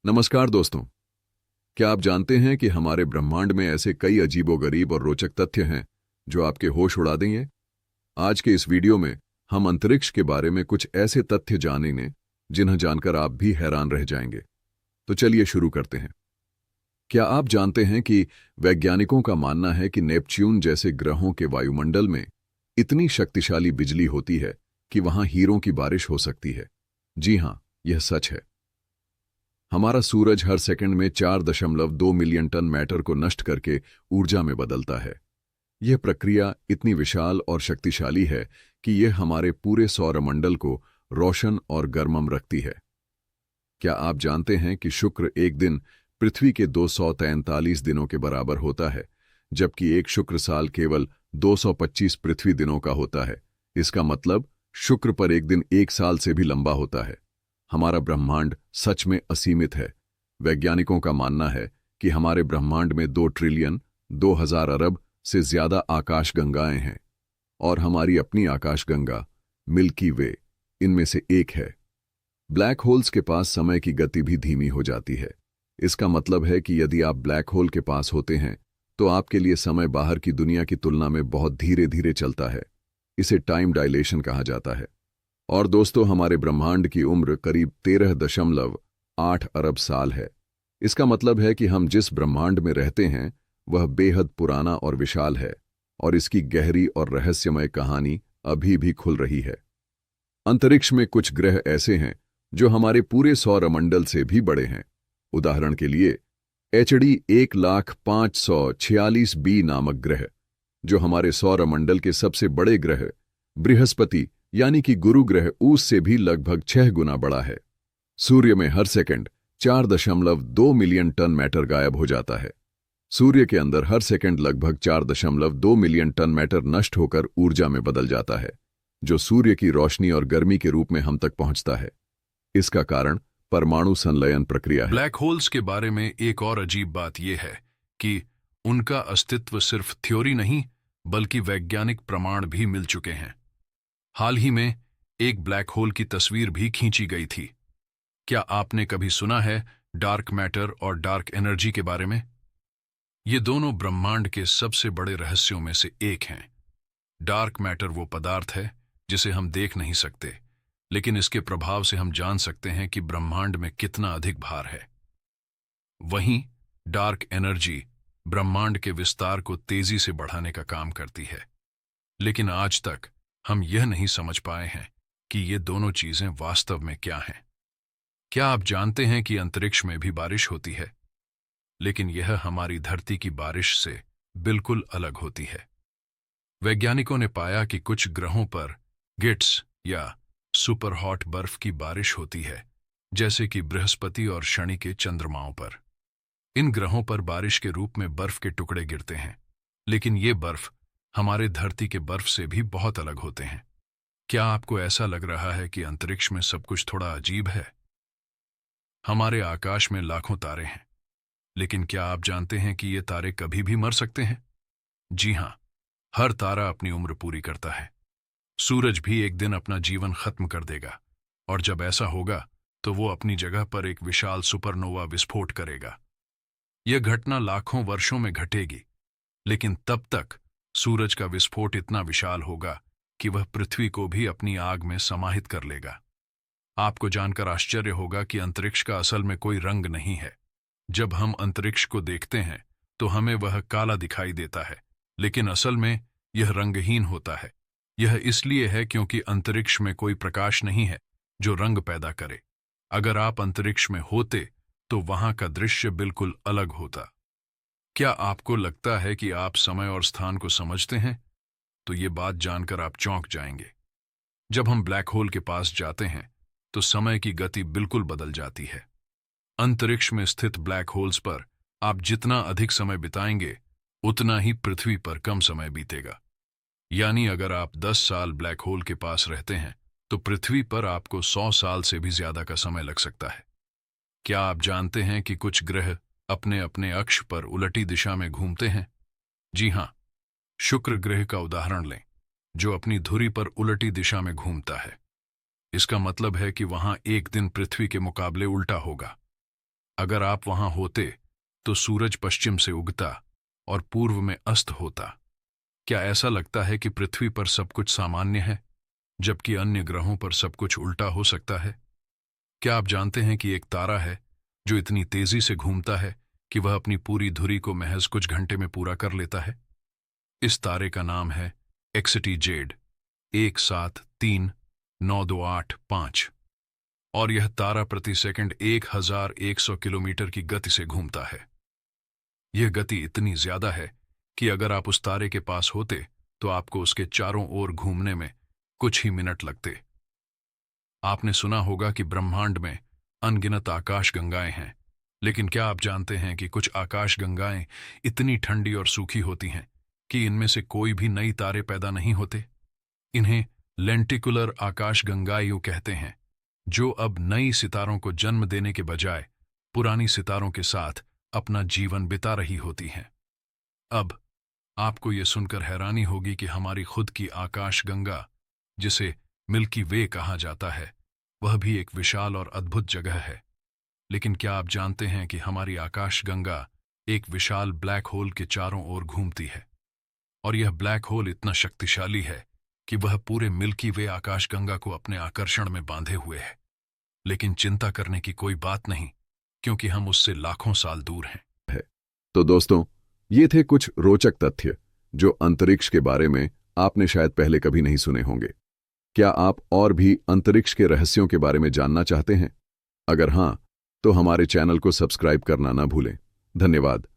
नमस्कार दोस्तों। क्या आप जानते हैं कि हमारे ब्रह्मांड में ऐसे कई अजीबोगरीब और रोचक तथ्य हैं जो आपके होश उड़ा देंगे। आज के इस वीडियो में हम अंतरिक्ष के बारे में कुछ ऐसे तथ्य जानेंगे जिन्हें जानकर आप भी हैरान रह जाएंगे। तो चलिए शुरू करते हैं। क्या आप जानते हैं कि वैज्ञानिकों का मानना है कि नेपच्यून जैसे ग्रहों के वायुमंडल में इतनी शक्तिशाली बिजली होती है कि वहां हीरों की बारिश हो सकती है। जी हां, यह सच है। हमारा सूरज हर सेकंड में 4.2 मिलियन टन मैटर को नष्ट करके ऊर्जा में बदलता है। यह प्रक्रिया इतनी विशाल और शक्तिशाली है कि यह हमारे पूरे सौरमंडल को रोशन और गर्मम रखती है। क्या आप जानते हैं कि शुक्र एक दिन पृथ्वी के 243 दिनों के बराबर होता है, जबकि एक शुक्र साल केवल 225 पृथ्वी दिनों का होता है। इसका मतलब शुक्र पर एक दिन एक साल से भी लंबा होता है। हमारा ब्रह्मांड सच में असीमित है। वैज्ञानिकों का मानना है कि हमारे ब्रह्मांड में 2 ट्रिलियन 2000 अरब से ज्यादा आकाशगंगाएं हैं और हमारी अपनी आकाशगंगा मिल्की वे इनमें से एक है। ब्लैक होल्स के पास समय की गति भी धीमी हो जाती है। इसका मतलब है कि यदि आप ब्लैक होल के पास होते हैं तो आपके लिए समय बाहर की दुनिया की तुलना में बहुत धीरे धीरे चलता है। इसे टाइम डायलेशन कहा जाता है। और दोस्तों, हमारे ब्रह्मांड की उम्र करीब 13.8 अरब साल है। इसका मतलब है कि हम जिस ब्रह्मांड में रहते हैं वह बेहद पुराना और विशाल है और इसकी गहरी और रहस्यमय कहानी अभी भी खुल रही है। अंतरिक्ष में कुछ ग्रह ऐसे हैं जो हमारे पूरे सौरमंडल से भी बड़े हैं। उदाहरण के लिए HD 1,546b नामक ग्रह, जो हमारे सौरमंडल के सबसे बड़े ग्रह बृहस्पति यानी कि गुरु ग्रह उस से भी लगभग 6 गुना बड़ा है। सूर्य में हर सेकंड 4.2 मिलियन टन मैटर गायब हो जाता है। सूर्य के अंदर हर सेकंड लगभग 4.2 मिलियन टन मैटर नष्ट होकर ऊर्जा में बदल जाता है, जो सूर्य की रोशनी और गर्मी के रूप में हम तक पहुंचता है। इसका कारण परमाणु संलयन प्रक्रिया है। ब्लैक होल्स के बारे में एक और अजीब बात यह है कि उनका अस्तित्व सिर्फ थ्योरी नहीं बल्कि वैज्ञानिक प्रमाण भी मिल चुके हैं। हाल ही में एक ब्लैक होल की तस्वीर भी खींची गई थी। क्या आपने कभी सुना है डार्क मैटर और डार्क एनर्जी के बारे में? ये दोनों ब्रह्मांड के सबसे बड़े रहस्यों में से एक हैं। डार्क मैटर वो पदार्थ है जिसे हम देख नहीं सकते, लेकिन इसके प्रभाव से हम जान सकते हैं कि ब्रह्मांड में कितना अधिक भार है। वहीं डार्क एनर्जी ब्रह्मांड के विस्तार को तेजी से बढ़ाने का काम करती है। लेकिन आज तक हम यह नहीं समझ पाए हैं कि ये दोनों चीजें वास्तव में क्या हैं। क्या आप जानते हैं कि अंतरिक्ष में भी बारिश होती है, लेकिन यह हमारी धरती की बारिश से बिल्कुल अलग होती है। वैज्ञानिकों ने पाया कि कुछ ग्रहों पर गिट्स या सुपर हॉट बर्फ की बारिश होती है, जैसे कि बृहस्पति और शनि के चंद्रमाओं पर। इन ग्रहों पर बारिश के रूप में बर्फ के टुकड़े गिरते हैं, लेकिन ये बर्फ हमारे धरती के बर्फ से भी बहुत अलग होते हैं। क्या आपको ऐसा लग रहा है कि अंतरिक्ष में सब कुछ थोड़ा अजीब है? हमारे आकाश में लाखों तारे हैं, लेकिन क्या आप जानते हैं कि ये तारे कभी भी मर सकते हैं? जी हां, हर तारा अपनी उम्र पूरी करता है। सूरज भी एक दिन अपना जीवन खत्म कर देगा, और जब ऐसा होगा तो वो अपनी जगह पर एक विशाल सुपरनोवा विस्फोट करेगा। यह घटना लाखों वर्षों में घटेगी, लेकिन तब तक सूरज का विस्फोट इतना विशाल होगा कि वह पृथ्वी को भी अपनी आग में समाहित कर लेगा। आपको जानकर आश्चर्य होगा कि अंतरिक्ष का असल में कोई रंग नहीं है। जब हम अंतरिक्ष को देखते हैं तो हमें वह काला दिखाई देता है, लेकिन असल में यह रंगहीन होता है। यह इसलिए है क्योंकि अंतरिक्ष में कोई प्रकाश नहीं है जो रंग पैदा करे। अगर आप अंतरिक्ष में होते तो वहां का दृश्य बिल्कुल अलग होता। क्या आपको लगता है कि आप समय और स्थान को समझते हैं? तो ये बात जानकर आप चौंक जाएंगे। जब हम ब्लैक होल के पास जाते हैं तो समय की गति बिल्कुल बदल जाती है। अंतरिक्ष में स्थित ब्लैक होल्स पर आप जितना अधिक समय बिताएंगे, उतना ही पृथ्वी पर कम समय बीतेगा। यानी अगर आप 10 साल ब्लैक होल के पास रहते हैं तो पृथ्वी पर आपको 100 साल से भी ज्यादा का समय लग सकता है। क्या आप जानते हैं कि कुछ ग्रह अपने अपने अक्ष पर उलटी दिशा में घूमते हैं? जी हां, शुक्र ग्रह का उदाहरण लें, जो अपनी धुरी पर उलटी दिशा में घूमता है। इसका मतलब है कि वहां एक दिन पृथ्वी के मुकाबले उल्टा होगा। अगर आप वहां होते तो सूरज पश्चिम से उगता और पूर्व में अस्त होता। क्या ऐसा लगता है कि पृथ्वी पर सब कुछ सामान्य है, जबकि अन्य ग्रहों पर सब कुछ उल्टा हो सकता है? क्या आप जानते हैं कि एक तारा है जो इतनी तेजी से घूमता है कि वह अपनी पूरी धुरी को महज कुछ घंटे में पूरा कर लेता है? इस तारे का नाम है एक्सिटी जेड 173928 और यह तारा प्रति सेकंड 1100 किलोमीटर की गति से घूमता है। यह गति इतनी ज्यादा है कि अगर आप उस तारे के पास होते तो आपको उसके चारों ओर घूमने में कुछ ही मिनट लगते। आपने सुना होगा कि ब्रह्मांड में अनगिनत आकाशगंगाएं हैं, लेकिन क्या आप जानते हैं कि कुछ आकाशगंगाएं इतनी ठंडी और सूखी होती हैं कि इनमें से कोई भी नई तारे पैदा नहीं होते? इन्हें लेंटिकुलर आकाशगंगाएं कहते हैं, जो अब नई सितारों को जन्म देने के बजाय पुरानी सितारों के साथ अपना जीवन बिता रही होती हैं। अब आपको यह सुनकर हैरानी होगी कि हमारी खुद की आकाशगंगा, जिसे मिल्की वे कहा जाता है, वह भी एक विशाल और अद्भुत जगह है। लेकिन क्या आप जानते हैं कि हमारी आकाशगंगा एक विशाल ब्लैक होल के चारों ओर घूमती है, और यह ब्लैक होल इतना शक्तिशाली है कि वह पूरे मिल्की वे आकाशगंगा को अपने आकर्षण में बांधे हुए है। लेकिन चिंता करने की कोई बात नहीं, क्योंकि हम उससे लाखों साल दूर हैं। तो दोस्तों, ये थे कुछ रोचक तथ्य जो अंतरिक्ष के बारे में आपने शायद पहले कभी नहीं सुने होंगे। क्या आप और भी अंतरिक्ष के रहस्यों के बारे में जानना चाहते हैं? अगर हां, तो हमारे चैनल को सब्सक्राइब करना ना भूलें। धन्यवाद।